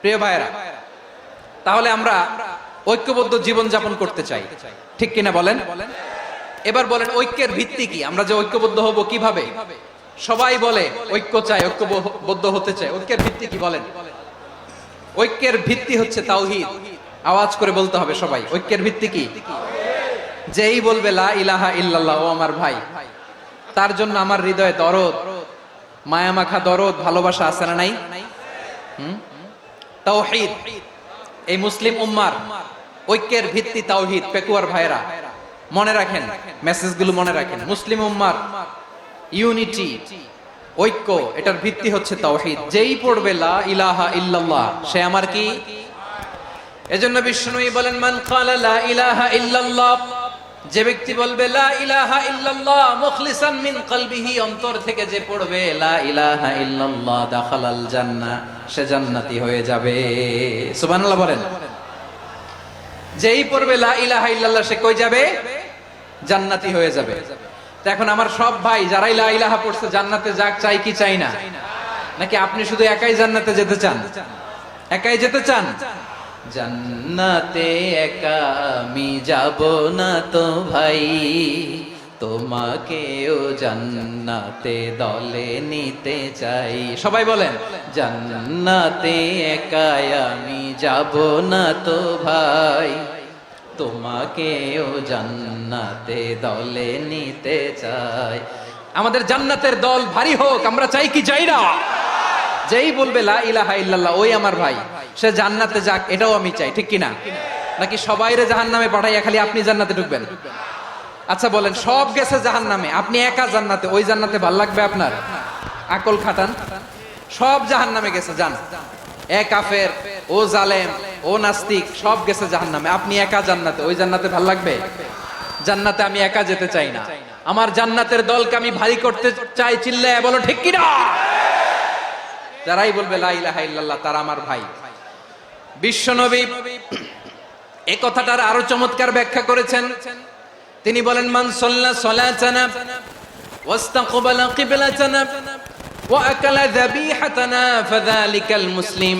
প্রিয় ভাইরা, তাহলে আমরা ঐক্যবদ্ধ জীবন যাপন করতে চাই, ঠিক কিনা বলেন? এবার বলেন ঐক্যের ভিত্তি কি? আমরা যে ঐক্যবদ্ধ হব কিভাবে? সবাই বলে ঐক্য চাই, ঐক্যবদ্ধ হতে চাই। ঐক্যের ভিত্তি কি বলেন? ঐক্যের ভিত্তি হচ্ছে তাওহীদ। আওয়াজ করে বলতে হবে সবাই, ঐক্যের ভিত্তি কি? যেই বলবে লা ইলাহা ইল্লাল্লাহ, ও আমার ভাই, তার জন্য আমার হৃদয়ে দরদ, মায়ামাখা দরদ, ভালোবাসা আছে না নাই? তাওহীদ। এই মুসলিম উম্মার ঐক্যের ভিত্তি তাওহীদ। পেকুয়ার ভাইরা মনে রাখেন, মেসেজগুলো মনে রাখেন। মুসলিম উম্মার ইউনিটি, ঐক্য, এটার ভিত্তি হচ্ছে তাওহীদ। যেই পড়বে লা ইলাহা ইল্লাল্লাহ, সে আমার কি? এজন্য বিষ্ণুই বলেন, মান ক্বালা লা ইলাহা ইল্লাল্লাহ, যে ব্যক্তি বলবে লা ইলাহা ইল্লাল্লাহ মুখলিসান মিন কলবিহি, অন্তর থেকে যে পড়বে লা ইলাহা ইল্লাল্লাহ, দাখালাল জান্নাহ, সে জান্নাতি হয়ে যাবে। সুবহানাল্লাহ বলেন। যেই পড়বে লা ইলাহা ইল্লাল্লাহ, সে কই যাবে? জান্নাতি হয়ে যাবে। তো এখন আমার সব ভাই যারাই লা ইলাহা পড়ছে জান্নাতে যাক, চাই কি চাই না? নাকি আপনি শুধু একাই জান্নাতে যেতে চান? একাই যেতে চান? জান্নাতে একা আমি যাব না তো ভাই, তোমাকেও জান্নাতে দলে নিতে চাই। সবাই বলেন, জান্নাতে একা আমি যাব না তো ভাই, তোমাকেও জান্নাতে দলে নিতে চাই। আমাদের জান্নাতের দল ভারী হোক, আমরা চাই কি চাই না? যেই বলবে লা ইলাহা ইল্লাল্লাহ, ওই আমার ভাই, সে জান্নাতে যাক, এটাও আমি চাই, ঠিক কিনা? নাকি সবাইরে জাহান্নামে পাঠাইয়া খালি আপনি জান্নাতে ঢুকবেন? আচ্ছা বলেন, সব গেছে জাহান্নামে, আপনি একা জান্নাতে, ওই জান্নাতে ভাল লাগবে আপনার? আকল খাটান। সব জাহান্নামে গেছে, যান। এ কাফের, ও জালেম, ও নাস্তিক, সব গেছে জাহান্নামে, আপনি একা জান্নাতে, ওই জান্নাতে ভাল লাগবে? জান্নাতে আমি একা যেতে চাই না, আমার জান্নাতের দলকে আমি ভারী করতে চাই। চিল্লায় বলো ঠিক কিনা? যারাই বলবে লা ইলাহা ইল্লাল্লাহ, তারা আমার ভাই। বিশ্বনবী এই কথাটার আরো চমৎকার ব্যাখ্যা করেছেন। তিনি বলেন, মান সাল্লা সালাতানা ওয়াস্তাকবালা কিবলাতানা ওয়া আকালা যাবিহাতানা ফাযালিকাল মুসলিম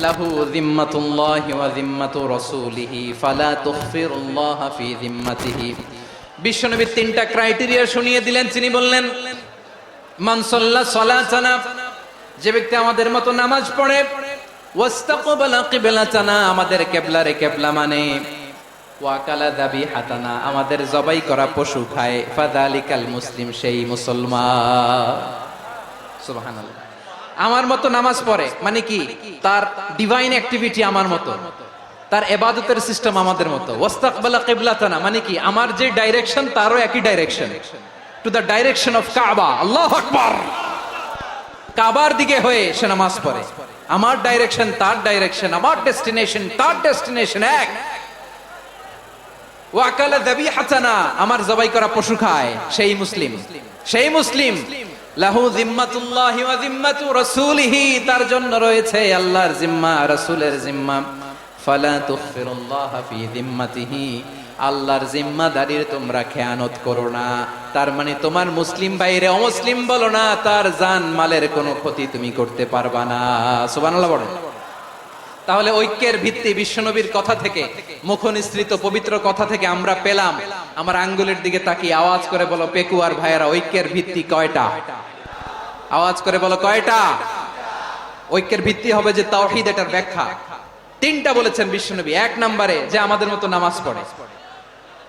লাহু যিম্মাতুল্লাহি ওয়া যিম্মাতু রাসূলিহি ফালা তুগফিরুল্লাহা ফি যিম্মাতিহি। বিশ্বনবী তিনটা ক্রাইটেরিয়া শুনিয়ে দিলেন। তিনি বললেন, মান সাল্লা সালাতানা, যে ব্যক্তি আমাদের মতো নামাজ পড়ে, ওয়াস্তাকবালা কিবলাতানা, আমাদের কিবলারে কিবলা মানে, ওয়াকালা যাবিহাতানা, আমাদের জবাই করা পশু খায়, ফাযালিকাল মুসলিম, সেই মুসলমান। সুবহানাল্লাহ। আমার মতো নামাজ পড়ে মানে কি? তার ডিভাইন অ্যাক্টিভিটি আমার মতো, তার ইবাদতের সিস্টেম আমাদের মতো। ওয়াস্তাকবালা কিবলাতানা মানে কি? আমার যে ডাইরেকশন, তারও একই direction, to the direction of কাবা। আল্লাহু আকবার। কাবার দিকে হয়ে সে নামাজ পড়ে। আমার ডাইরেকশন, তার ডাইরেকশন, আমার ডেস্টিনেশন, তার ডেস্টিনেশন এক। ওয়াকালা যাবিহাতানা, আমার জবাই করা পশু খায়, সেই মুসলিম। সেই মুসলিম। লাহু যিম্মাতুল্লাহি ওয়া যিম্মাতু রাসূলিহি, তার জন্য রয়েছে আল্লাহর জিম্মা, রাসূলের জিম্মা। ফালা তুগফিরুল্লাহা ফি যিম্মাতিহি, আল্লাহর জিম্মাদারির তোমরা খেয়ানত করো না। তার মানে তোমার মুসলিম বাইরে অমুসলিম বলো না, তার জান মালের কোনো ক্ষতি তুমি করতে পারবা না। সুবহানাল্লাহ বলেন। তাহলে ঐক্যের ভিত্তি বিশ্বনবীর কথা থেকে, মুখনিসৃত পবিত্র কথা থেকে আমরা পেলাম। আমার আঙ্গুলের দিকে তাকিয়ে আওয়াজ করে বলো পেকুয়ার ভাইয়েরা, ঐক্যের ভিত্তি কয়টা? আওয়াজ করে বলো কয়টা? ঐক্যের ভিত্তি হবে যে তাওহীদ, এটার ব্যাখ্যা তিনটা বলেছেন বিশ্বনবী। এক নম্বরে, যে আমাদের মতো নামাজ পড়ে,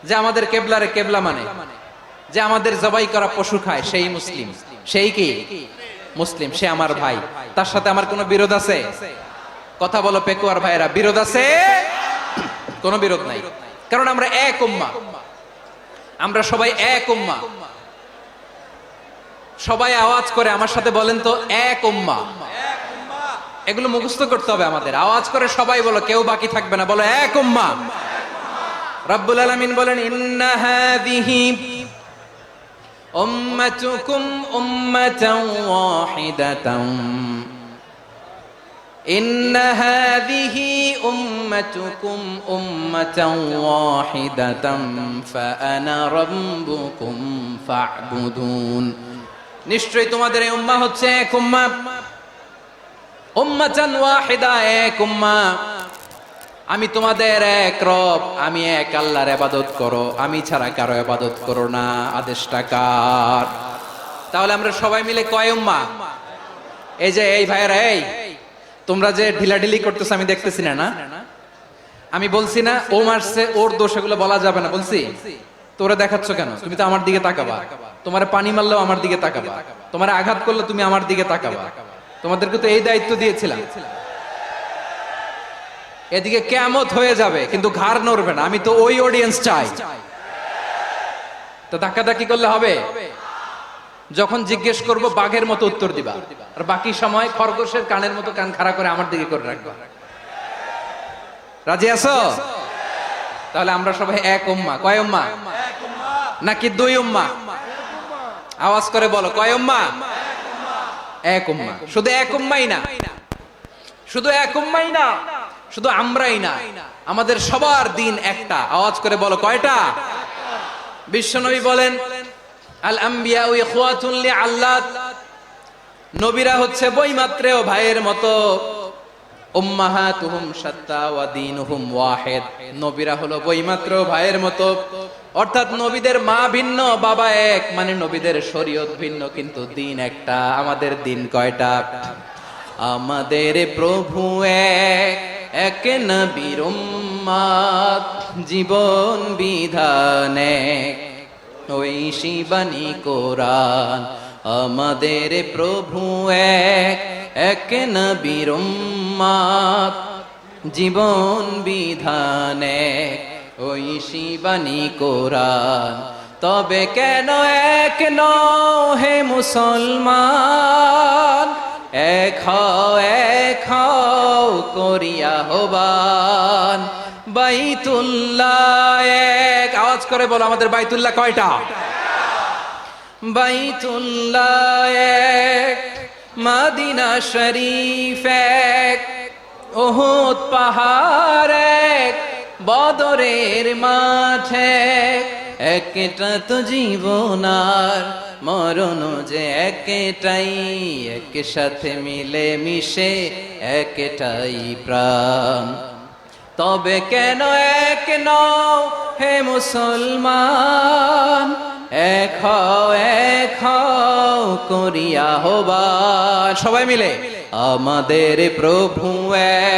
যে আমাদের কেবলারে কেবলা মানে, যে আমাদের জবাই করা পশু খায়, সেই মুসলিম। সেই কি? মুসলিম। সে আমার ভাই। তার সাথে আমার কোনো বিরোধ আছে? কথা বলো পেকুয়ার ভাইয়েরা, বিরোধ আছে? কোনো বিরোধ নাই, কারণ আমরা এক উম্মাহ, আমরা সবাই এক উম্মাহ। সবাই আওয়াজ করে আমার সাথে বলেন তো, এক উম্মাহ। এগুলো মুখস্থ করতে হবে আমাদের। আওয়াজ করে সবাই বলো, কেউ বাকি থাকবে না, বলো এক উম্মাহ। রব্বুল আলামিন বলেন, ইন্না হাযিহি উম্মাতুকুম উম্মাতান ওয়াহিদাতান, ইন্না হাযিহি উম্মাতুকুম উম্মাতান ওয়াহিদাতান ফাআনা রাব্বুকুম ফা'বুদুন। নিশ্চয়ই তোমাদের এই উম্মাহ হচ্ছে এক উম্মাহ, উম্মাতান ওয়াহিদা, এক উম্মাহ। আমি তোমাদের এক রব, আমি এক আল্লাহর ইবাদত করো, আমি ছাড়া কারো ইবাদত করো না। আদেশটা কার? তাহলে আমরা সবাই মিলে কয় উম্মাহ? এই যে এই ভাইয়েরা, এই তোমরা যে ঢিলাঢিলি করতেছ আমি দেখতেছি না। আমি বলছি না ও মারছে, ওর দোষ এগুলো বলা যাবে না বলছি? তোরা দেখাচ্ছ কেন? তুমি তো আমার দিকে তাকাবা। তোমার পানি মারলেও আমার দিকে তাকাবা, তোমার আঘাত করলে তুমি আমার দিকে তাকাবা। তোমাদেরকে তো এই দায়িত্ব দিয়েছিলাম। এদিকে কিয়ামত হয়ে যাবে কিন্তু ঘাড় নড়বে না। আমি তো ওই অডিয়েন্স চাই। তো ধাক্কাধাক্কি করলে হবে? যখন জিজ্ঞেস করব বাঘের মতো উত্তর দিবা, আর বাকি সময় খরগোশের কানের মতো কান খাড়া করে আমার দিকে করে রাখবা। রাজি আছো? তাহলে আমরা সবাই এক উম্মাহ। কয় উম্মাহ? নাকি দুই উম্মাহ? আওয়াজ করে বলো, কয় উম্মাহ? এক উম্মাহ। শুধু এক উম্মাই না, শুধু এক উম্মাই না, শুধু আমরাই না, আমাদের সবার দিন একটা। আওয়াজ করে বলো, কয়টা? বিশ্বনবী বলেন, আল আম্বিয়া ইখওয়াতুন লিআল্লাত, নবীরা হচ্ছে বৈমাত্রেয় ভাইয়ের মতো। উম্মাহাতুহুম শাত্তা ওয়া দীনুহুম ওয়াহিদ, নবীরা হলো বৈমাত্রেয় ভাইয়ের মতো। অর্থাৎ নবীদের মা ভিন্ন, বাবা এক, মানে নবীদের শরীয়ত ভিন্ন কিন্তু দিন একটা। আমাদের দিন কয়টা? আমাদের প্রভু এক, এক নবীর উম্মত, জীবন বিধান এক, ওই শিবানী কোরআন। আমাদের প্রভু এক, এক নবীর উম্মত, জীবন বিধান এক, ওই শিবানী কোরআন। তবে কেন এক নও হে মুসলমান? এক হও করিয়া হবান। বাইতুল্লাহ এক, আওয়াজ করে বলো আমাদের বাইতুল্লাহ কয়টা? বাইতুল্লাহ এক, মদিনা শরীফ এক, উহুদ পাহাড় এক, বদরের মাঠ এক। একটা তো জীবন আর মরণ যে একটাই, একসাথে মিলে মিশে একটাই প্রাণ। তবে কেন এক নও হে মুসলমান? এক হও করিয়া হবান। সবাই মিলে, আমাদের প্রভু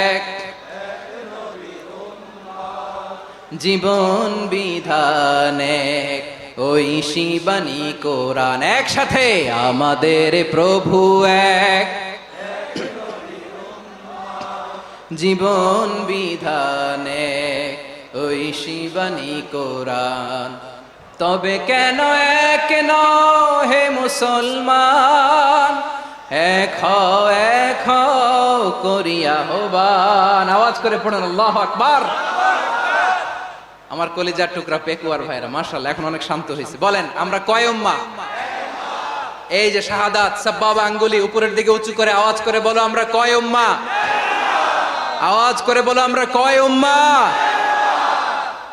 এক, জীবন বিধান এক, ওই শিবানী কোরআন। একসাথে, আমাদের প্রভু এক, জীবন বিধান এক, ওই শিবানী কোরআন। তবে কেন এক নও হে মুসলমান? এক হও করিয়া হবান। আওয়াজ করে পড়ুন আল্লাহু আকবার। আমার কলিজার টুকরা পেকুয়ার ভাইরা মাশাআল্লাহ এখন অনেক শান্ত হয়েছে। বলেন আমরা কয় উম্মাহ? এই যে শাহাদাত সাব্বাবা আঙ্গুলি উপরের দিকে উঁচু করে আওয়াজ করে বলো আমরা কয় উম্মাহ? আওয়াজ করে বলো আমরা কয় উম্মাহ?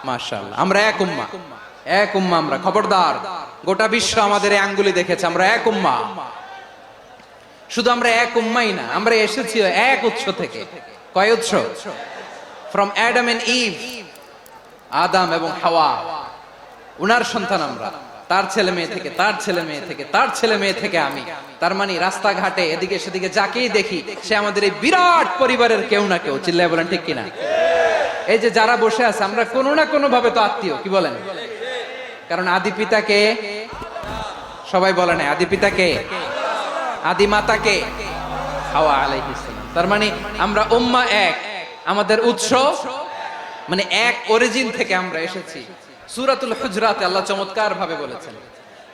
মাশাআল্লাহ, আমরা এক উম্মাহ। এক উম্মাহ আমরা। খবরদার, গোটা বিশ্ব আমাদের এই আঙ্গুলি দেখেছে, আমরা এক উম্মাহ। শুধু আমরা এক উম্মাই না, আমরা এসেছি এক উৎস থেকে। কয় উৎস? ফ্রম অ্যাডাম এন্ড ইভ, আদম এবং হাওয়া, উনার সন্তান আমরা। তার ছেলে মেয়ে থেকে, তার ছেলে মেয়ে থেকে, তার ছেলে মেয়ে থেকে আমি। তার মানে রাস্তাঘাটে এদিকে সেদিকে যাকেই দেখি সে আমাদের এই বিরাট পরিবারের কেউ না কেউ। চিল্লায় বলেন ঠিক কিনা? এই যে যারা বসে আছে আমরা কোনো না কোনো ভাবে তো আত্মীয়, কি বলেন? কারণ আদি পিতাকে সবাই বলে না, আদি পিতাকে, আদি মাতাকে হাওয়া আলাইহিস সালাম। তার মানে আমরা উম্মাহ এক, আমাদের উৎস মানে এক অরিজিন থেকে আমরা এসেছি। সূরাতুল হুজরাতে আল্লাহ চমৎকার ভাবে বলেছেন।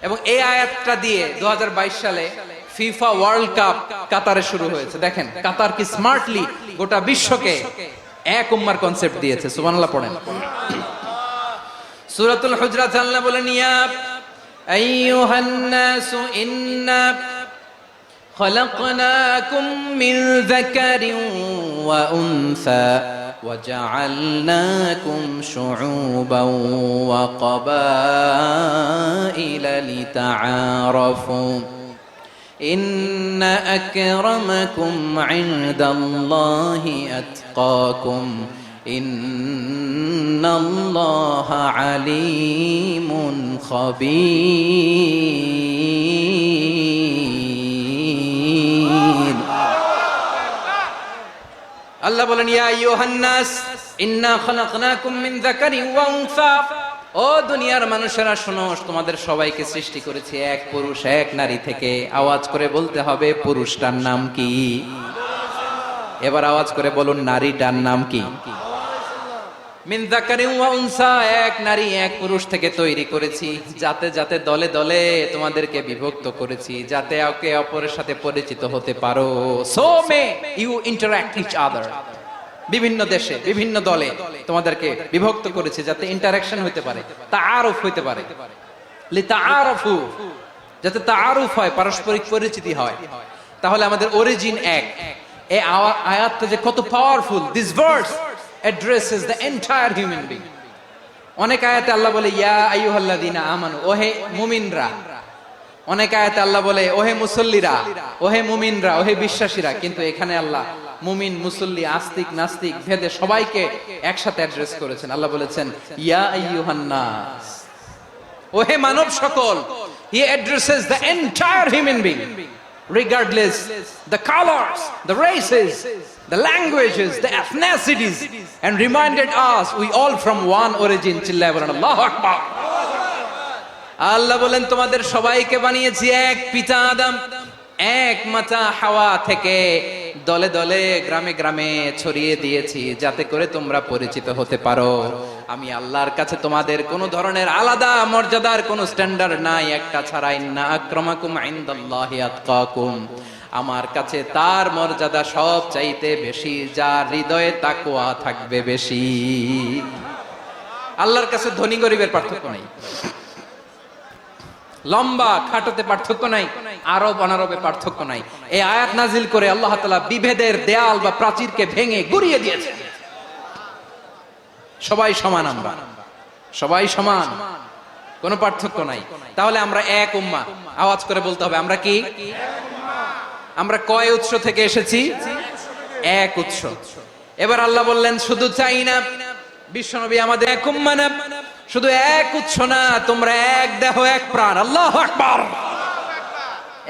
এবং এই আয়াতটা দিয়ে 2022 সালে ফিফা ওয়ার্ল্ড কাপ কাতারে শুরু হয়েছে। দেখেন কাতার কি স্মার্টলি গোটা বিশ্বকে এক উম্মার কনসেপ্ট দিয়েছে। সুবহানাল্লাহ পড়েন। সূরাতুল হুজরাত আল্লাহ বলেন, ইয়া আইয়ুহান নাসু ইন্না খলাকনাকুম মিন যাকারিন ওয়া উনসা وجعلناكم شعوبا وقبائل لتعارفوا ইন্না আকরামাকুম ইনদাল্লাহি আতকাকুম ইন্নাল্লাহা আলীমুন খাবীর। আল্লাহ বলেন, ইয়া আইয়ুহান নাস ইন্না খালাকনাকুম মিন যাকারিন ওয়া উনসা। ও দুনিয়ার মানুষেরা শোনো, তোমাদের সবাইকে সৃষ্টি করেছি এক পুরুষ এক নারী থেকে। আওয়াজ করে বলতে হবে, পুরুষটার নাম কি? এবার আওয়াজ করে বলুন, নারীটার নাম কি? মিন যাকারিন ওয়া উনসা, এক নারী এক পুরুষ থেকে তৈরি করেছি। যাতে যাতে দলে দলে তোমাদেরকে বিভক্ত করেছি, যাতে একে অপরের সাথে পরিচিত হতে পারো। So may you interact each other. বিভিন্ন দেশে বিভিন্ন দলে তোমাদেরকে বিভক্ত করেছে যাতে ইন্টারঅ্যাকশন হতে পারে, তাআরুফ হতে পারে। লিতাআরফু, যাতে তাআরুফ হয়, পারস্পরিক পরিচিতি হয়। তাহলে আমাদের অরিজিন এক। এই আয়াতটা যে কত powerful! This verse addresses the entire human being. অনেক আয়াতে আল্লাহ বলে ইয়া আইয়ুহাল্লাযীনা আমানু, ওহে মুমিনরা। অনেক আয়াতে আল্লাহ বলে ওহে মুসল্লিরা, ওহে মুমিনরা, ওহে বিশ্বাসীরা। কিন্তু এখানে আল্লাহ মুমিন মুসল্লি আস্তিক নাস্তিক ভেদে সবাইকে একসাথে অ্যাড্রেস করেছেন। আল্লাহ বলেছেন ইয়া আইয়ুহান নাস, ওহে মানব সকল। He addresses the entire human being, regardless the colors, the races, the languages, the ethnicities, and reminded us we all from one origin. চিল্লায় বলেন আল্লাহু আকবার। আল্লাহ বলেন তোমাদের সবাইকে বানিয়েছি এক পিতা আদম, এক মাতা হাওয়া থেকে। দলে দলে গ্রামে গ্রামে ছড়িয়ে দিয়েছি যাতে করে তোমরা পরিচিত হতে পারো। আমি আল্লাহর কাছে তোমাদের কোনো ধরনের আলাদা মর্যাদার কোনো স্ট্যান্ডার্ড নাই, একটা ছাড়া। ইন্না আকরামাকুম ইনদাল্লাহি আতকাকুম, আমার কাছে তার মর্যাদা সব চাইতে বেশি যার হৃদয়ে তাকওয়া থাকবে বেশি। আল্লাহর কাছে ধনী গরিবের পার্থক্য নাই, লম্বা খাটোতে পার্থক্য নাই, আরব অনারবে পার্থক্য নাই। এই আয়াত নাজিল করে আল্লাহ তাআলা বিভেদের দেয়াল বা প্রাচীরকে ভেঙে গুড়িয়ে দিয়েছে। সবাই সমান, আমরা সবাই সমান, কোনো পার্থক্য নাই। তাহলে আমরা এক উম্মাহ। আওয়াজ করে বলতে হবে, আমরা কি? আমরা কয় উৎস থেকে এসেছি? এক উৎস। এবার আল্লাহ বললেন শুধু চাই না, বিশ্বনবী আমাদের এক উম্মাহ না, শুধু এক উৎস না, তোমরা এক দেহ এক প্রাণ। আল্লাহু আকবার।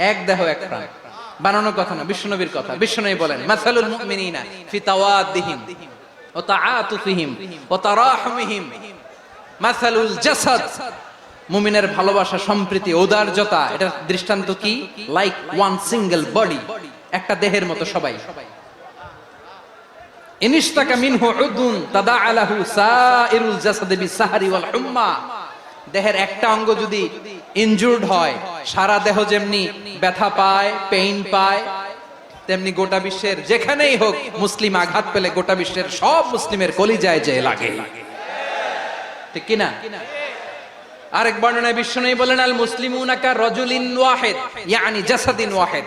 এক দেহ এক প্রাণ বানানো কথা না, বিশ্বনবীর কথা। বিশ্বনবী বলেন মাসালুল মুমিনিনা ফি তাওয়াদ্দিহিম ওয়া তাআতুফিহিম ওয়া তারাহুমিহিম মাসালুল জাসাদ। মুমিনের ভালোবাসা, সম্প্রীতি, ঔদার্যতা, এটা দৃষ্টান্ত কি? লাইক ওয়ান সিঙ্গেল বডি, একটা দেহের মতো সবাই। ইনিশতাকা মিনহু উদুন তাদাআলাহু সাইরুল জাসাদি বিসাহরি ওয়াল হুম্মা। দেহের একটা অঙ্গ যদি ইনজুরড হয়, সারা দেহ যেমনি ব্যথা পায়, পেইন পায়, তেমনি গোটা বিশ্বের যেখানেই হোক মুসলিম আঘাত পেলে গোটা বিশ্বের সব মুসলিমের কলিজায় যে লাগে, ঠিক কি না? আরেক বর্ণনায় বিশ্বনবী বলেন আল মুসলিমুনা কা রাজুলিন ওয়াহিদ, ইয়ানি জাসাদিন ওয়াহিদ।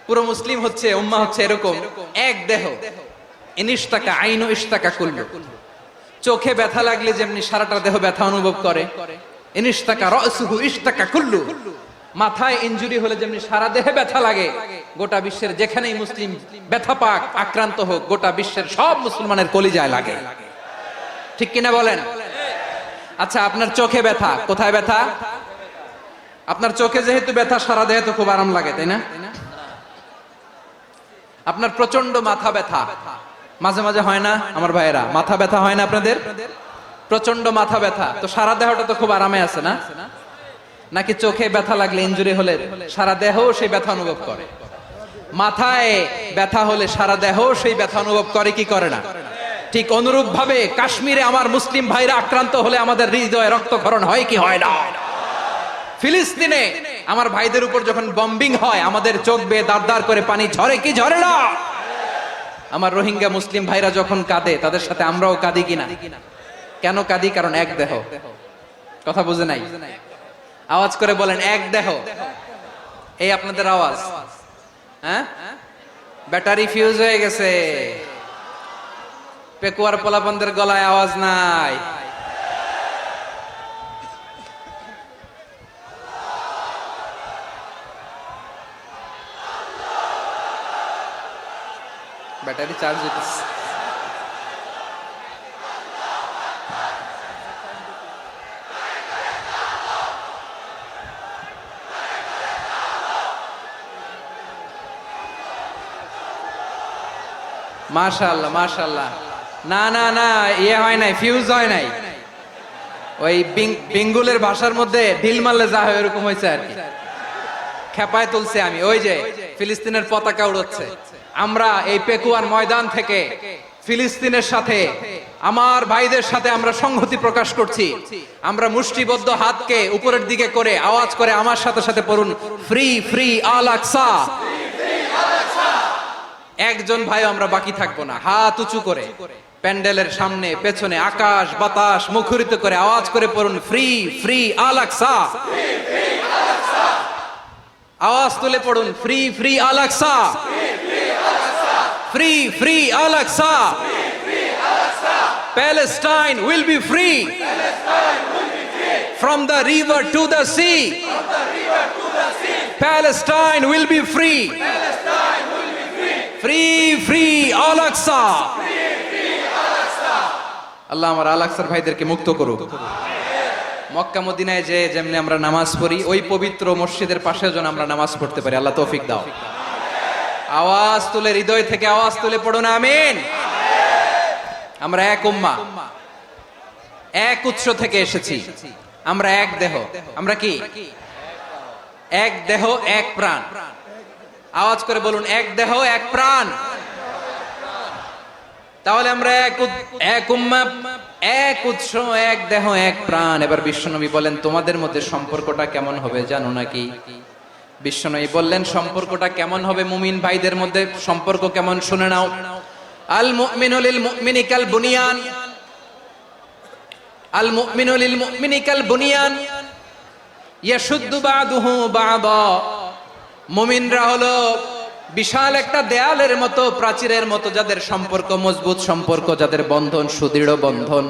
পুরো মুসলিম হচ্ছে, উম্মাহ হচ্ছে এরকম এক দেহ। ইনিশতাকা আইনু ইশতাকা কুল্লু, চোখে ব্যথা লাগলে যেমনি সারাটা দেহ ব্যথা অনুভব করে। ইনিশতাকা রাসুহু ইশতাকা কুল্লু, মাথায় ইনজুরি হলে যেমনি সারা দেহে ব্যথা লাগে, গোটা বিশ্বের যেখানেই মুসলিম ব্যথা পাক, আক্রান্ত হোক, গোটা বিশ্বের সব মুসলমানের কলিজায় লাগে, ঠিক কিনা বলেন? আচ্ছা, আপনার চোখে ব্যথা, কোথায় ব্যথা? আপনার চোখে যেহেতু ব্যথা, সারা দেহে তো খুব আরাম লাগে, তাই না? আপনার প্রচন্ড মাথা ব্যথা মাঝে মাঝে হয় না আমার ভাইয়েরা? মাথা ব্যথা হয় না আপনাদের? প্রচন্ড মাথা ব্যথা, তো সারা দেহটা তো খুব আরামে আছে না? নাকি চোখে ব্যথা লাগলে, ইনজুরি হলে সারা দেহ সেই ব্যথা অনুভব করে? মাথায় ব্যথা হলে সারা দেহ সেই ব্যথা অনুভব করে কি করে না? ঠিক অনুরূপ ভাবে কাশ্মীরে আমার মুসলিম ভাইরা আক্রান্ত হলে আমাদের হৃদয়ে রক্তক্ষরণ হয় কি হয় না? ফিলিস্তিনে আমার ভাইদের উপর যখন বম্বিং হয়, আমাদের চোখ বেয়ে দাঁড় দাঁড় করে পানি ঝরে কি ঝরে না? আমার রোহিঙ্গা মুসলিম ভাইরা যখন কাঁদে, তাদের সাথে আমরাও কাঁদি কিনা? কেন কাঁদি? কারণ এক দেহ। কথা বুঝে নাই? আওয়াজ করে বলেন এক দেহ। এই আপনাদের আওয়াজ, হ্যাঁ? ব্যাটারি ফিউজ হয়ে গেছে, পেকুয়ার পোলাপনদের গলায় আওয়াজ নাই। ব্যাটারি চার্জ হইতেছে। মাশাআল্লাহ মাশাআল্লাহ। না না না, ইয়ে হয় নাই, ফিউজ হয় নাই। ওই বেঙ্গুলের ভাষার মধ্যে ঢিল মারলে যা হয় এরকম হয়েছে আর কি। খেপায় তুলছে আমি। ওই যে ফিলিস্তিনের পতাকা উড়াচ্ছে। আমরা এই পেকুয়ার ময়দান থেকে ফিলিস্তিনের সাথে, আমার ভাইদের সাথে আমরা সংহতি প্রকাশ করছি। আমরা মুষ্টিবদ্ধ হাতকে উপরের দিকে করে আওয়াজ করে আমার সাথে সাথে পড়ুন, ফ্রি ফ্রি আল আকসা। একজন ভাই আমরা বাকি থাকবো না। হাত উঁচু করে প্যান্ডেলের সামনে পেছনে আকাশ বাতাস মুখরিত করে আওয়াজ করে পড়ুন, ফ্রি ফ্রি আল আকসা। আওয়াজ তুলে পড়ুন, free free Al Aqsa, free free Al Aqsa. Palestine will be free from the river to the sea. Palestine will be free. Free free Al Aqsa. আল্লাহ আমার আল আকসার ভাইদেরকে মুক্ত করুক। মক্কা মদিনায় যে যেমনি আমরা নামাজ পড়ি, ওই পবিত্র মসজিদের পাশে যেন আমরা নামাজ পড়তে পারি। আল্লাহ তৌফিক দাও। আওয়াজ তুলে, হৃদয় থেকে আওয়াজ তুলে পড়ুন আমিন। আমরা এক উম্মাহ, এক উৎস থেকে এসেছি। আমরা এক দেহ। আমরা কি? এক দেহ এক প্রাণ। আওয়াজ করে বলুন, এক দেহ এক প্রাণ। তাহলে আমরা এক উম্মাহ, এক উৎস, এক দেহ এক প্রাণ। এবার বিশ্বনবী বলেন, তোমাদের মধ্যে সম্পর্কটা কেমন হবে জানো নাকি? বিশ্বনবী বললেন, সম্পর্কটা কেমন হবে মুমিন ভাইদের মধ্যে? সম্পর্ক কেমন শুনে নাও। আল মুমিনু লিল মুমিনি কাল বুনিয়ান, আল মুমিনু লিল মুমিনি কাল বুনিয়ান ইয়াশুদ্দু বা'দুহু বা'দা। মুমিনরা হলো বিশাল একটা দেয়ালের মতো, প্রাচীরের মতো, যাদের সম্পর্ক মজবুত সম্পর্ক, যাদের বন্ধন সুদৃঢ় বন্ধন,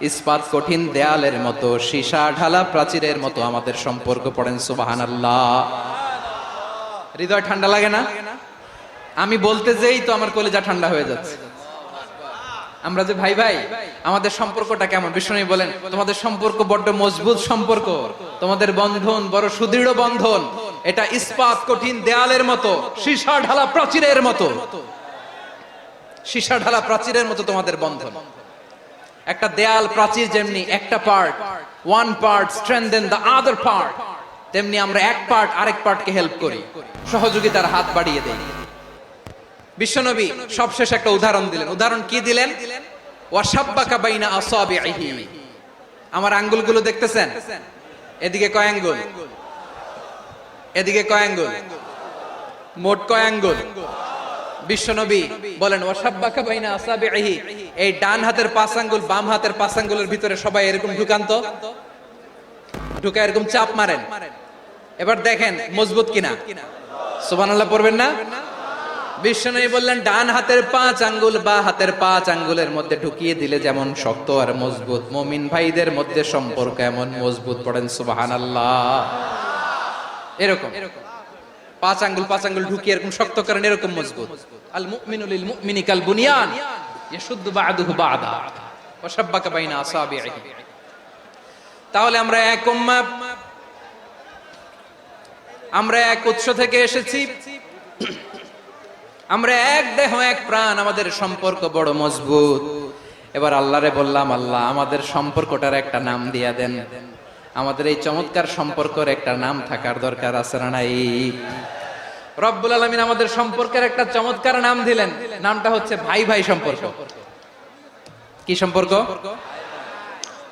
ইস্পাত কঠিন দেয়ালের মতো, সীসা ঢালা প্রাচীরের মতো আমাদের সম্পর্ক। পড়েন সুবহানাল্লাহ। হৃদয় ঠান্ডা লাগে না? আমি বলতে যেই তো আমার কলিজা ঠান্ডা হয়ে যাচ্ছে। আমরা যে ভাই ভাই, আমাদের সম্পর্কটা কেমন? বিষ্ণু বলেন, তোমাদের সম্পর্ক বড্ড মজবুত সম্পর্ক, তোমাদের বন্ধন বড় সুদৃঢ় বন্ধন। এটা ইস্পাত কঠিন দেয়ালের মতো, সীসা ঢালা প্রাচীরের মতো, সীসা ঢালা প্রাচীরের মতো তোমাদের বন্ধন। একটা দেয়াল প্রাচীর যেমনি একটা part, one part strengthen the other part, তেমনি আমরা এক পার্ট আরেক পার্টকে হেল্প করি, সহযোগিতার হাত বাড়িয়ে দেই। বিশ্বনবী সবশেষ একটা উদাহরণ দিলেন। উদাহরণ কি দিলেন? ওয়াশাব্বাকা বাইনা আসাবিহি। আমার আঙ্গুলগুলো দেখতেছেন? এদিকে কয় আঙ্গুল? এদিকে কয় আঙ্গুল? মোট কয় আঙ্গুল? বিশ্বনবী বলেন, ওয়াশাব্বাকা বাইনা আসাবিহি। এই ডান হাতের 5 আঙ্গুল বাম হাতের 5 আঙ্গুলের ভিতরে সবাই এরকম ঢুকান তো, ঢুকা এরকম চাপ মারেন। এবার দেখেন মজবুত কিনা। সুবহানাল্লাহ পড়বেন না? বিশ্বনবী বললেন, ডান হাতের 5 আঙ্গুল বা হাতের 5 আঙ্গুলের মধ্যে ঢুকিয়ে দিলে যেমন শক্ত আর মজবুত, মুমিন ভাইদের মধ্যে সম্পর্ক এমন মজবুত। পড়েন সুবহানাল্লাহ। এরকম 5 আঙ্গুল ঢুকিয়ে এরকম শক্ত করেন, এরকম মজবুত। আল মুমিনু লিল মুমিনি কাল বুনিয়ান ইয়াশুদ্দু বা'দুহু বা'দা ওয়া শাব্বাকা বাইনা আসাবিহি। তাহলে আমরা এক উম্মাহ, আমরা এক উৎস থেকে এসেছি, আমরা এক দেহ এক প্রাণ, আমাদের সম্পর্ক বড় মজবুত। এবার আল্লাহরে বললাম, আল্লাহ আমাদের সম্পর্কটার একটা নাম দিয়া দেন। আমাদের এই চমৎকার সম্পর্কের একটা নাম থাকার দরকার আছে না নাই? রব্বুল আলামিন আমাদের সম্পর্কের একটা চমৎকার নাম দিলেন। নামটা হচ্ছে ভাই ভাই সম্পর্ক। কি সম্পর্ক?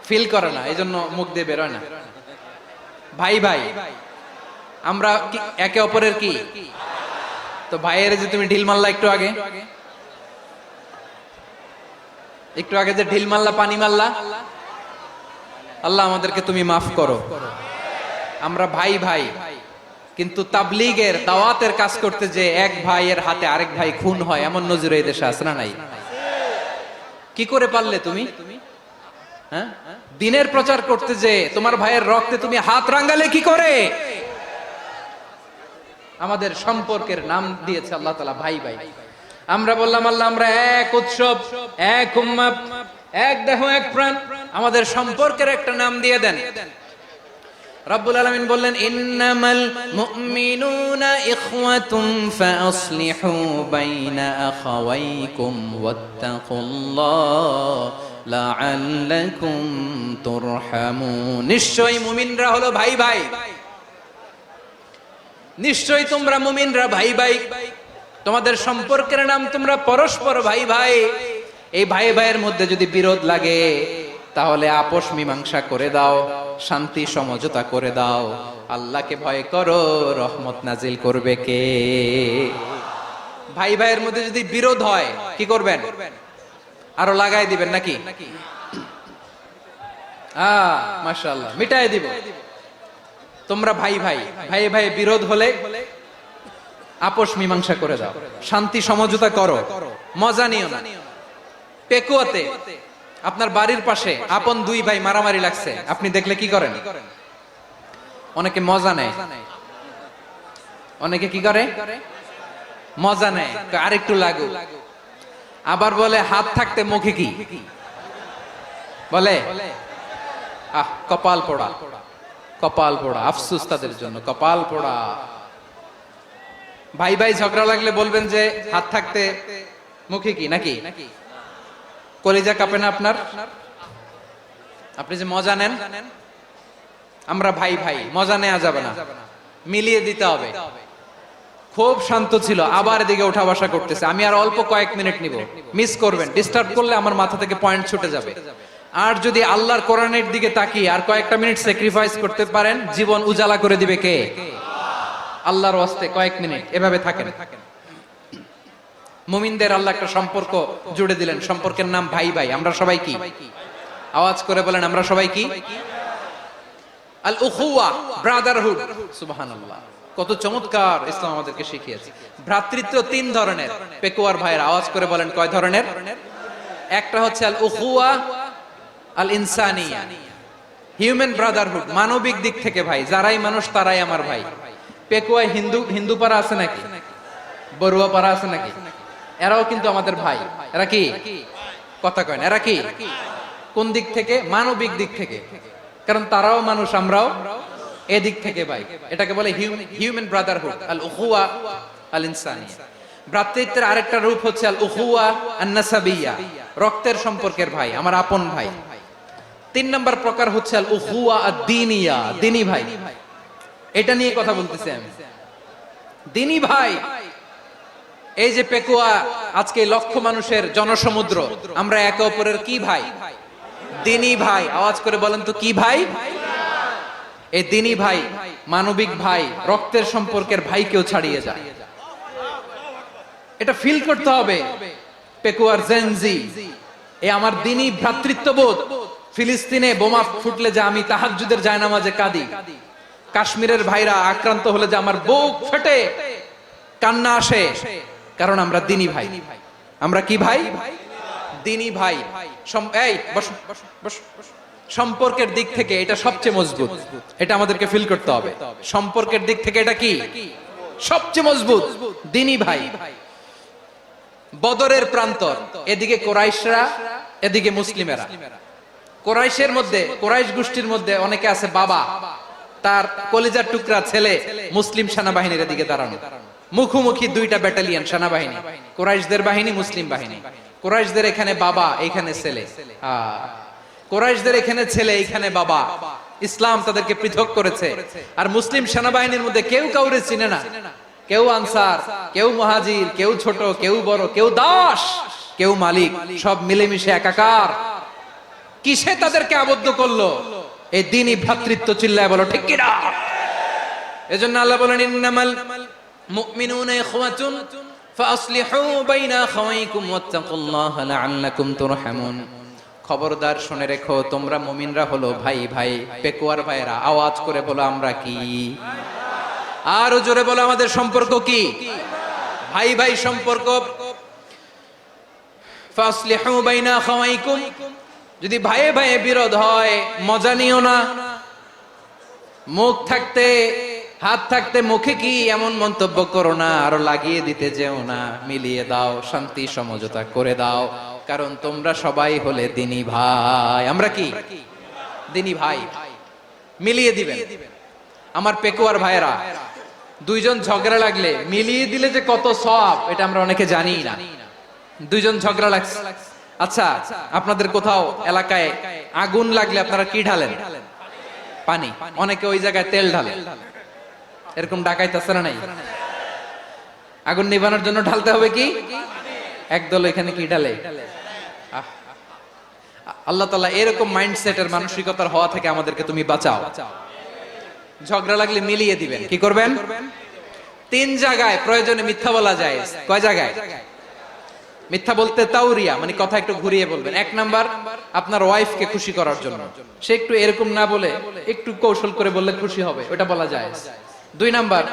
ফিল করে না, এই জন্য মুখ দিয়ে বেরোয় না। ভাই ভাই, আমরা একে অপরের কি? তো ভাইয়ের যে তুমি ঢিল মারলা একটু আগে, একটু আগে যে ঢিল মারলা, পানি মারলা, আল্লাহ আমাদেরকে তুমি মাফ করো। আমরা ভাই ভাই, কিন্তু তাবলীগের দাওয়াতের কাজ করতে যে এক ভাইয়ের হাতে আরেক ভাই খুন হয়, এমন নজির এই দেশে আছে না নাই? কি করে পারলে তুমি? হ্যাঁ, দিনের প্রচার করতে যে তোমার ভাইয়ের রক্তে তুমি হাত রাঙ্গালে কি করে? আমাদের সম্পর্কের নাম দিয়েছে আল্লাহ তাআলা ভাই ভাই। আমরা বললাম আল্লাহ আমরা এক উৎসব, এক উম্মাহ, এক দেহ এক প্রাণ, আমাদের সম্পর্কের একটা নাম দিয়ে দেন। রব্বুল আলামিন বললেন ইন্নামাল মুমিনুনা ইখওয়াতুন ফাসলিহু বাইনা আখাওয়াইকুম ওয়াত্তাকুল্লাহ লাআল্লাকুম তুরহামুন। নিশ্চয়ই মুমিনরা হলো ভাই ভাই, নিশ্চয়ই তোমরা মুমিনরা ভাই ভাই, তোমাদের সম্পর্কের নাম তোমরা পরস্পর ভাই ভাই। এই ভাই ভাইয়ের মধ্যে যদি বিরোধ লাগে তাহলে আপোষ মীমাংসা করে দাও, শান্তি সমঝোতা করে দাও। আল্লাহকে ভয় করো, রহমত নাজিল করবে কে? ভাই ভাইয়ের মধ্যে যদি বিরোধ হয় কি করবেন? আরো লাগাই দিবেন নাকি? মাশাআল্লাহ, মিটাই দিব। তোমরা ভাই ভাই, ভাই ভাই বিরোধ হলে আপোষ মীমাংসা করে দাও, শান্তি সমঝোতা করো, মজা নিও না। পেকুয়াতে আপনার বাড়ির পাশে আপন দুই ভাই মারামারি লাগছে, আপনি দেখলে কি করেন? অনেকে মজা নেয়, অনেকে কি করে? মজা নেয়, আরেকটু লাগু। আবার বলে হাত থাকতে মুখে কি বলে? কপাল পোড়া, কপাল পোড়া। আফসোস তাদের জন্য, কপাল পোড়া। ভাই ভাই ঝগড়া লাগলে বলবেন যে হাত থাকতে মুখে কি, নাকি? কলিজা কাঁপে না আপনার? আপনি যে মজা নেন, আমরা ভাই ভাই, মজা নেওয়া যাবে না, মিলিয়ে দিতে হবে। খুব শান্ত ছিল, আবার এদিকে ওঠা বসা করতেছে। আমি আর অল্প কয়েক মিনিট নিব, মিস করবেন। ডিস্টার্ব করলে আমার মাথা থেকে পয়েন্ট ছুটে যাবে। আর যদি আল্লাহর কোরআনের দিকে তাকিয়ে আর কয়েকটা মিনিট স্যাক্রিফাইস করতে পারেন, জীবন উজালা করে দিবে কে? আল্লাহর ওয়াস্তে কয়েক মিনিট এভাবে থাকেন। মুমিনদের আল্লাহ একটা সম্পর্ক জুড়ে দিলেন, সম্পর্কের নাম ভাই ভাই। আমরা সবাই কি? আওয়াজ করে বলেন, আমরা সবাই কি? আল উখুয়া, ব্রাদারহুড। সুবহানাল্লাহ, কত চমৎকার ইসলাম আমাদেরকে শিখিয়েছে। ভ্রাতৃত্ব তিন ধরনের। পেকুয়ার ভাইয়ের আওয়াজ করে বলেন, কয় ধরনের? একটা হচ্ছে আল উখুয়া আল ইনসানিয়া, হিউম্যান ব্রাদারহুড, মানবিক দিক থেকে ভাই। যারাই মানুষ তারাই আমার ভাই। পেকুয়ায় হিন্দু পাড়া আছে নাকি? বড়ুয়া পাড়া আছে নাকি? এরাও কিন্তু আমাদের ভাই। এরা কি? কথা কয় না, এরা কি? কোন দিক থেকে? মানবিক দিক থেকে। কারণ তারাও মানুষ, আমরাও এদিক থেকে ভাই। এটাকে বলে হিউম্যান ব্রাদারহুড, আল উখুয়া আল ইনসানিয়া। ভ্রাতৃত্বের আরেকটা রূপ হচ্ছে আল উখুয়া আন নাসাবিয়া, রক্তের সম্পর্কের ভাই, আমার আপন ভাই। তিন নম্বর প্রকার হচ্ছে আল উখুয়া আদ দীনিয়া, দিনী ভাই। এটা নিয়ে কথা বলতেছি আমি, দিনী ভাই। এই যে পেকুয়া, আজকে লক্ষ মানুষের জনসমুদ্র, আমরা একে অপরের কি ভাই? দিনী ভাই। আওয়াজ করে বলেন তো, কি ভাই? এই দিনী ভাই, মানবিক ভাই, রক্তের সম্পর্কের ভাইকেও ছাড়িয়ে যায়। এটা ফিল করতে হবে। পেকুয়ার জেনজি, এই আমার দিনী ভ্রাতৃত্ববোধ। ফিলিস্তিনে বোমা ফুটলে যে আমি তাহাজ্জুদের জায়নামাজে কাঁদি, কাশ্মীরের ভাইরা আক্রান্ত হলে যে আমার বুক ফেটে কান্না আসে, কারণ আমরা দিনী ভাই। আমরা কি ভাই? দিনী ভাই। সম্পর্কের দিক থেকে এটা সবচেয়ে মজবুত। এটা আমাদেরকে ফিল করতে হবে। সম্পর্কের দিক থেকে এটা কি? সবচেয়ে মজবুত, দিনী ভাই। বদরের প্রান্তর, এদিকে কোরাইশরা, এদিকে মুসলিমেরা। কোরাইশের মধ্যে, কোরাইশ গোষ্ঠীর মধ্যে অনেকে আছে বাবা, তার কলিজার টুকরা ছেলে মুসলিম সেনাবাহিনীর এদিকে দাঁড়ানো। মুখোমুখি দুইটা ব্যাটালিয়ন সেনাবাহিনী, কোরাইশদের বাহিনী, মুসলিম বাহিনী। কোরাইশদের এখানে বাবা, এইখানে ছেলে। কোরাইশদের এখানে ছেলে, এইখানে বাবা। ইসলাম তাদেরকে পৃথক করেছে। আর মুসলিম সেনাবাহিনীর মধ্যে কেউ কাউরে চিনে না। কেউ আনসার, কেউ মুহাজির, কেউ ছোট, কেউ বড়, কেউ দাস, কেউ মালিক, সব মিলেমিশে একাকার। কিসে তাদেরকে আবদ্ধ করলো? এই দিনই ভ্রাতৃত্ব। চিল্লায় বলো ঠিক কিনা? এজন্য আল্লাহ বলেন, ইন্নামাল মুমিনুনা ইখওয়াতুন ফাসলিহু বাইনা আখাওয়াইকুম ওয়াত্তাকুল্লাহা লাআল্লাকুম তুরহামুন। খবরদার শুনে রেখো, তোমরা মুমিনরা হলো ভাই ভাই। পেকুয়ার ভাইরা আওয়াজ করে বলো, আমরা কি? আরো জোরে বলো, আমাদের সম্পর্ক কি? ভাই ভাই সম্পর্ক। ফাসলিহু বাইনা আখাওয়াইকুম, যদি ভাইয়ে ভাইয়ে বিরোধ হয় মজা নিও না। মুখ থাকতে হাত থাকতে মুখে কি এমন মন্তব্য করো না, আরো লাগিয়ে দিতে যেও না, মিলিয়ে দাও, শান্তি সমঝোতা করে দাও, কারণ তোমরা সবাই হলে দিনী ভাই। আমরা কি দিনী ভাই? মিলিয়ে দিবেন। আমার পেকুয়ার ভাইরা, দুইজন ঝগড়া লাগলে মিলিয়ে দিলে যে কত সওয়াব, এটা আমরা অনেকে জানি না। দুইজন ঝগড়া লাগছে, আচ্ছা আপনাদের কোথাও এলাকায় আগুন লাগলে আপনারা কি ঢালেন? পানি। অনেকে ওই জায়গায় তেল ঢালে, এরকম ডাকাইতেছে না নাই? আগুন নিভানোর জন্য ঢালতে হবে কি? একদল এখানে কি ঢালে? আল্লাহ তাআলা এরকম মাইন্ডসেটের মানসিকতার হওয়া থেকে আমাদেরকে তুমি বাঁচাও। ঝগড়া লাগলে মিলিয়ে দিবেন। কি করবেন? 3 জায়গায় প্রয়োজনে মিথ্যা বলা যায়। কয় জায়গায় মিথ্যা বলতে? তাওরিয়া, মানে কথা একটু ঘুরিয়ে বলবেন। 1 নাম্বার, আপনার ওয়াইফকে খুশি করার জন্য, সে একটু এরকম না বলে একটু কৌশল করে বললে খুশি হবে, ওটা বলা যায়। 2 নাম্বার,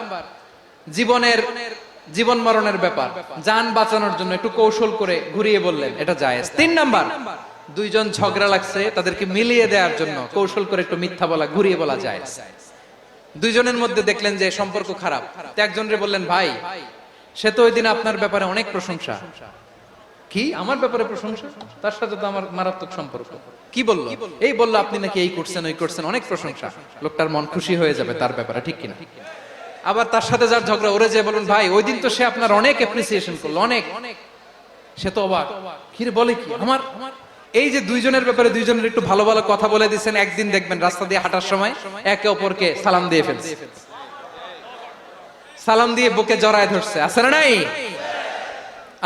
জীবন মরণের ব্যাপার, জান বাঁচানোর জন্য একটু কৌশল করে ঘুরিয়ে বললেন, এটা জায়েজ। 3 নাম্বার, দুইজন ঝগড়া লাগছে, তাদেরকে মিলিয়ে দেওয়ার জন্য কৌশল করে একটু মিথ্যা বলা, ঘুরিয়ে বলা যায়। দুইজনের মধ্যে দেখলেন যে সম্পর্ক খারাপ, তো একজনরে বললেন, ভাই সে তো ওই দিন আপনার ব্যাপারে অনেক প্রশংসা। কি আমার ব্যাপারে প্রশংসা? তার সাথে তো আমার মারাত্মক সম্পর্ক। কি বললো? এই বললো আপনি নাকি এই করছেন ওই করছেন, অনেক প্রশংসা। লোকটার মন খুশি হয়ে যাবে তার ব্যাপারে, ঠিক কিনা? আবার তার সাথে যার ঝগড়া, ওরে যে বলুন, ভাই ওই দিন তো সে আপনার অনেক অ্যাপ্রিসিয়েশন করলো, অনেক। সে তো অবাক, কি রে বলে কি? আমার এই যে দুইজনের ব্যাপারে দুইজনের একটু ভালো ভালো কথা বলে দিচ্ছেন, একদিন দেখবেন রাস্তা দিয়ে হাঁটার সময় একে অপরকে সালাম দিয়ে ফেলছে, সালাম দিয়ে বুকে জড়ায় ধরছে, আছে না নাই?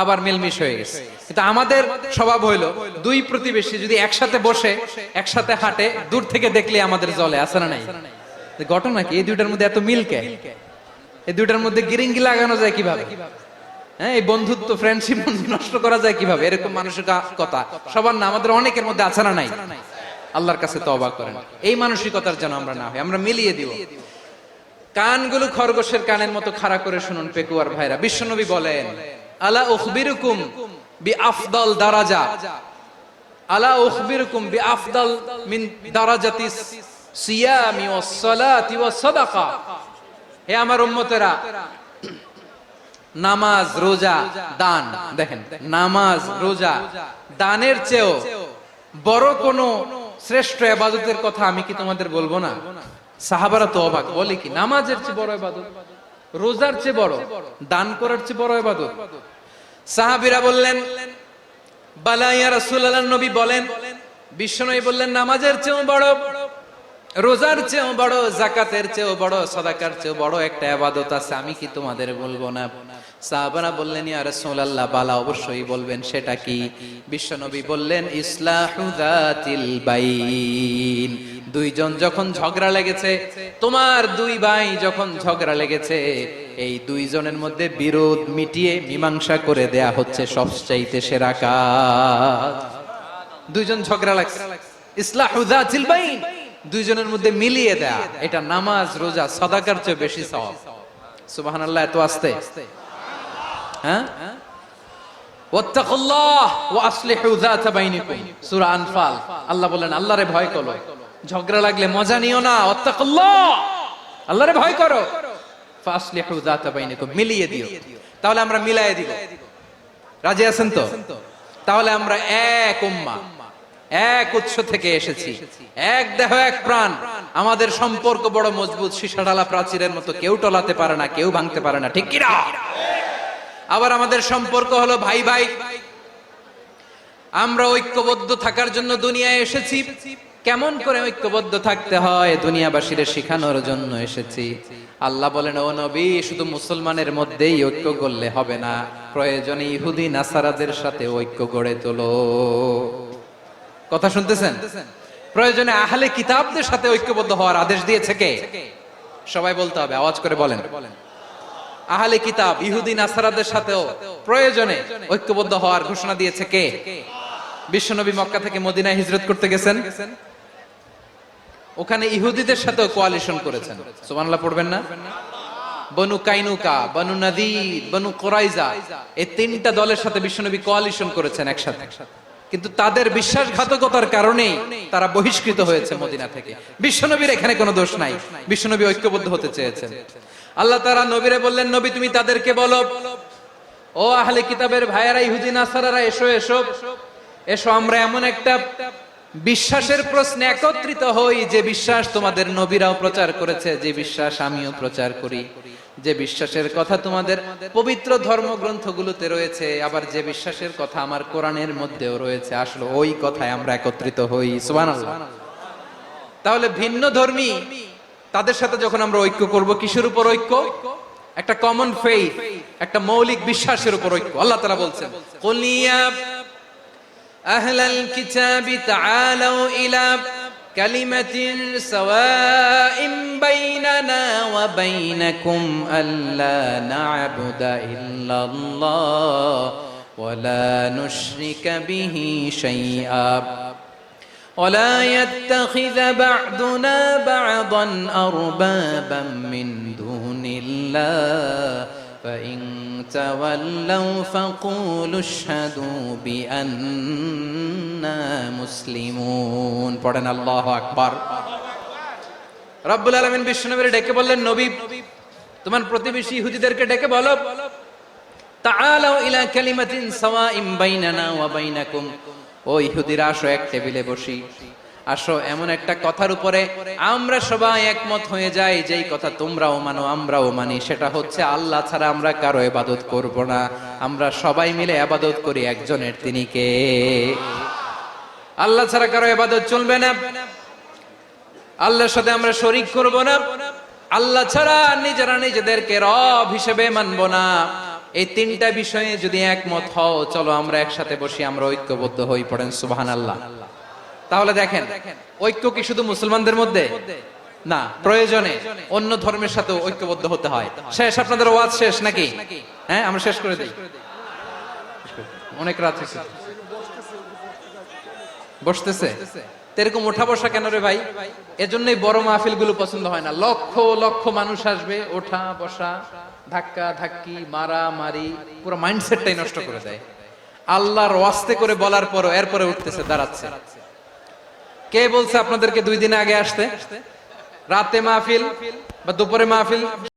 আবার মিলমিশ হয়ে গেছে। কিন্তু আমাদের স্বভাব হইলো, দুই প্রতিবেশী যদি একসাথে বসে একসাথে হাঁটে, দূর থেকে দেখলে আমাদের জ্বলে, আছে না নাই? ঘটনা কি? এই দুইটার মধ্যে এত মিল কে? এই দুইটার মধ্যে গিরিঙ্গি লাগানো যায় কিভাবে? হ্যাঁ, এই বন্ধুত্ব, ফ্রেন্ডশিপ নষ্ট করা যায় কিভাবে? এরকম মানসিকতা সবার না, আমাদের অনেকের মধ্যে আছে না নাই? আল্লাহর কাছে তওবা করেন, এই মানসিকতার যেন আমরা না হই, আমরা মিলিয়ে দিব। কানগুলো খরগোশের কানের মতো খাড়া করে শুনুন পেকুয়ার ভাইরা। বিশ্বনবী বলেন, আলা উখবিরুকুম বিআফদাল দারাজা, আলা উখবিরুকুম বিআফদাল মিন দারাজাতিস সিয়ামি ওয়াস সালাতি ওয়াস সাদাকা। হে আমার উম্মতেরা, নামাজ, রোজা, দান, দেখেন নামাজ, রোজা, দানের চেয়েও বড় কোন শ্রেষ্ঠ ইবাদতের কথা আমি কি তোমাদের বলবো না? সাহাবারা তো অবাক, বলে কি নামাজের চেয়ে বড় ইবাদত, রোজার চেয়ে বড়, দান করার চেয়ে বড় ইবাদত? সাহাবীরা বললেন, বালা ইয়া রাসূলুল্লাহ, নবী বলেন। বিশ্বনবী বললেন, নামাজের চেয়েও বড়, রোজার চেয়েও বড়, যাকাতের চেয়েও বড়, সাদাকার চেয়েও বড় একটা ইবাদত আছে, আমি কি তোমাদের বলবো না? সাহাবারা বললেন, ইয়া রাসূলুল্লাহ, বালা, অবশ্যই বলবেন, সেটা কি? বিশ্বনবী বললেন, ইসলাহু যাতিল বাইন। দুইজন যখন ঝগড়া লেগেছে, তোমার দুই ভাই যখন ঝগড়া লেগেছে, এই দুইজনের মধ্যে বিরোধ মিটিয়ে মীমাংসা করে দেয়া হচ্ছে সবচাইতে সেরা কাজ। দুইজন ঝগড়া লাগছে, ইসলাহু যাতিল বাইন, দুইজনের মধ্যে মিলিয়ে দেয়া, এটা নামাজ, রোজা, সাদাকার চেয়ে বেশি সওয়াব। সুবহানাল্লাহ, এত আস্তে? হ্যাঁ, ওয়াত্তাকুল্লাহ ওয়া আসলিহু যাতা বাইনিকুম, সূরা আনফাল। আল্লাহ বলেন, আল্লাহরে ভয় করো, ঝগড়া লাগলে মজা নিও না, ওয়াত্তাকুল্লাহ, আল্লাহরে ভয় করো, ফাসলিহু যাতা বাইনিকুম, মিলিয়ে দিও। তাহলে আমরা মিলায়ে দিব, রাজি আছেন তো? তাহলে আমরা এক উম্মাহ, এক উৎস থেকে এসেছি, এক দেহ এক প্রাণ, আমাদের সম্পর্ক বড় মজবুত, সীসাঢালা প্রাচীরের মতো, কেউ টলাতে পারে না, কেউ ভাঙতে পারে না, ঠিক কি না? আবার আমাদের সম্পর্ক হলো ভাই ভাই, আমরা ঐক্যবদ্ধ থাকার জন্য দুনিয়ায় এসেছি। কেমন করে ঐক্যবদ্ধ থাকতে হয় দুনিয়াবাসীর শেখানোর জন্য এসেছি। আল্লাহ বলেন, ও নবী, শুধু মুসলমানের মধ্যেই ঐক্য করলে হবে না, প্রয়োজনে ইহুদি নাসারাদের সাথে ঐক্য গড়ে তোলো। কথা শুনতেছেন? প্রয়োজনে আহলে কিতাবদের সাথে ঐক্যবদ্ধ হওয়ার আদেশ দিয়েছে কে? সবাই বলতে হবে, আওয়াজ করে বলেন। আহলে কিতাব, ইহুদি নাসারাদের সাথেও প্রয়োজনে ঐক্যবদ্ধ হওয়ার ঘোষণা দিয়েছে কে? বিশ্বনবী মক্কা থেকে মদিনায় হিজরত করতে গেছেন, ওখানে ইহুদিদের সাথেও কোয়ালিশন করেছেন। সুবহানাল্লাহ পড়বেন না? বনু কাইনুকা, বনু নাদির, বনু কুরাইজা, এই 3টা দলের সাথে বিশ্বনবী কোয়ালিশন করেছেন একসাথে। কিন্তু তাদের বিশ্বাসঘাতকতার কারণেই তারা বহিষ্কৃত হয়েছে মদিনা থেকে। বিশ্বনবীর এখানে কোনো দোষ নাই, বিশ্বনবী ঐক্যবদ্ধ হতে চেয়েছেন। আল্লাহ তাআলা নবীরে বললেন, নবী তুমি তাদেরকে বলো, ও আহলে কিতাবের ভাইয়েরা, ইহুদি নাসারারা, এসো এসো এসো, আমরা এমন একটা বিশ্বাসের প্রশ্নে একত্রিত হই যে বিশ্বাস তোমাদের নবীরাও প্রচার করেছে, যে বিশ্বাস আমিও প্রচার করি, যে বিশ্বাসের কথা তোমাদের পবিত্র ধর্মগ্রন্থগুলোতে রয়েছে, আবার যে বিশ্বাসের কথা আমার কোরআনের মধ্যেও রয়েছে, আসলে ওই কথায় আমরা একত্রিত হই। সুবহানাল্লাহ। তাহলে ভিন্ন ধর্মী তাদের সাথে যখন আমরা ঐক্য করব, কিসের উপর ঐক্য? একটা কমন ফেইথ, একটা মৌলিক বিশ্বাসের উপর ঐক্য। আল্লাহ তাআলা বলছেন, কুল ইয়া আহলাল কিতাবি তাআলাউ ইলা কালিমাতিন সাওয়াইন বাইনানা ওয়া বাইনাকুম আল্লা না'বুদা ইল্লাল্লাহ ওয়া লা নুশরিকা বিহি শাইআ ولا يتخذ بعضنا بعضا أربابا من دون الله فإن تولوا فقولوا اشهدوا بأننا مسلمون পড়েন আল্লাহু আকবার। রব্বুল আলামিন বিশ্বনবীর ডেকে বললেন, নবী তোমার প্রতিবেশী ইহুদিদেরকে ডেকে বলো, তাআলাউ ইলা কালিমাতিন সাওয়াইন বাইনানা ওয়া বাইনাকুম, ও ইহুদিরা আসো এক টেবিলে বসি, আসো এমন একটা কথার উপরে আমরা সবাই একমত হয়ে যাই, যেই কথা তোমরাও মানো আমরাও মানি, সেটা হচ্ছে আল্লাহ ছাড়া আমরা কারো ইবাদত করব না, আমরা সবাই মিলে ইবাদত করি একজনের, তিনি কে? আল্লাহ ছাড়া কারো ইবাদত চলবে না, আল্লাহর সাথে আমরা শরীক করব না, আল্লাহ ছাড়া নিজেরা নিজেদেরকে রব হিসেবে মানব না। এই তিনটা বিষয়ে যদি একমত হও, চলো আমরা একসাথে বসি, আমরা ঐক্যবদ্ধ হই। পড়েন সুবহানাল্লাহ। তাহলে দেখেন, ঐক্য কি শুধু মুসলমানদের মধ্যে না, প্রয়োজনে অন্য ধর্মের সাথে ঐক্যবদ্ধ হতে হয়। শেষ, আপনাদের ওয়াজ শেষ নাকি? হ্যাঁ, আমরা শেষ করে দিই, অনেক রাত হয়েছে। বসতেছে এরকম ওঠা বসা কেন রে ভাই? এজন্যই বড় মাহফিল গুলো পছন্দ হয় না। লক্ষ লক্ষ মানুষ আসবে, ওঠা বসা, ধাক্কা ধাক্কি, মারা মারি, পুরো মাইন্ডসেটটাই নষ্ট করে দেয়। আল্লাহর ওয়াস্তে করে বলার পরও এরপরে উঠতেছে, দাঁড়াচ্ছে। কে বলছে আপনাদেরকে 2 দিন আগে আসতে? রাতে মাহফিল বা দুপুরে মাহফিল